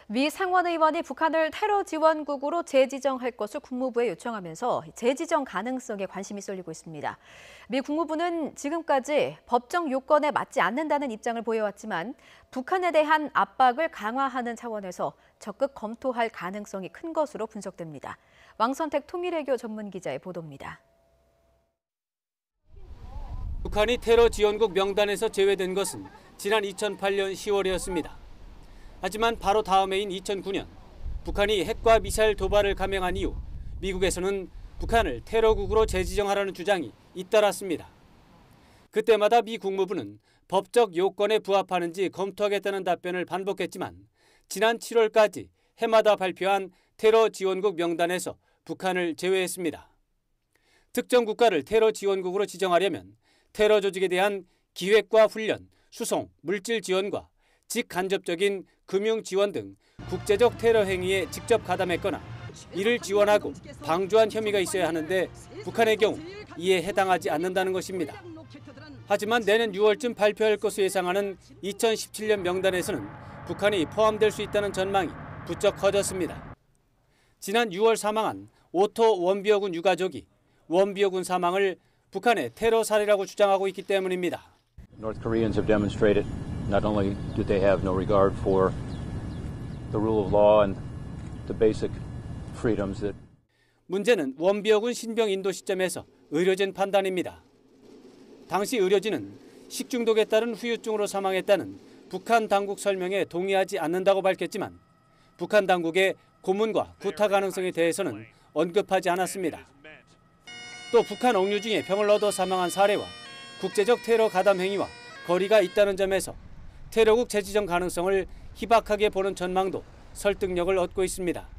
미 상원의원이 북한을 테러 지원국으로 재지정할 것을 국무부에 요청하면서 재지정 가능성에 관심이 쏠리고 있습니다. 미 국무부는 지금까지 법정 요건에 맞지 않는다는 입장을 보여왔지만 북한에 대한 압박을 강화하는 차원에서 적극 검토할 가능성이 큰 것으로 분석됩니다. 왕선택 통일외교 전문기자의 보도입니다. 북한이 테러 지원국 명단에서 제외된 것은 지난 2008년 10월이었습니다. 하지만 바로 다음 해인 2009년 북한이 핵과 미사일 도발을 감행한 이후 미국에서는 북한을 테러국으로 재지정하라는 주장이 잇따랐습니다. 그때마다 미 국무부는 법적 요건에 부합하는지 검토하겠다는 답변을 반복했지만 지난 7월까지 해마다 발표한 테러 지원국 명단에서 북한을 제외했습니다. 특정 국가를 테러 지원국으로 지정하려면 테러 조직에 대한 기획과 훈련, 수송, 물질 지원과 직간접적인 금융 지원 등 국제적 테러 행위에 직접 가담했거나 이를 지원하고 방조한 혐의가 있어야 하는데 북한의 경우 이에 해당하지 않는다는 것입니다. 하지만 내년 6월쯤 발표할 것으로 예상하는 2017년 명단에서는 북한이 포함될 수 있다는 전망이 부쩍 커졌습니다. 지난 6월 사망한 오토 원비어군 유가족이 원비어군 사망을 북한의 테러 사례라고 주장하고 있기 때문입니다. North Koreans have demonstrated not only do they have no regard for the rule of law and the basic freedoms that 문제는 원비어군 신병 인도 시점에서 의료진 판단입니다. 당시 의료진은 식중독에 따른 후유증으로 사망했다는 북한 당국 설명에 동의하지 않는다고 밝혔지만 북한 당국의 고문과 구타 가능성에 대해서는 언급하지 않았습니다. 또 북한 억류 중에 병을 얻어 사망한 사례와 국제적 테러 가담 행위와 거리가 있다는 점에서 테러국 재지정 가능성을 희박하게 보는 전망도 설득력을 얻고 있습니다.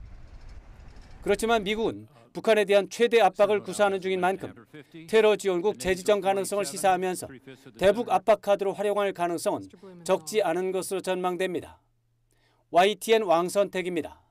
그렇지만 미국은 북한에 대한 최대 압박을 구사하는 중인 만큼 테러 지원국 재지정 가능성을 시사하면서 대북 압박 카드로 활용할 가능성은 적지 않은 것으로 전망됩니다. YTN 왕선택입니다.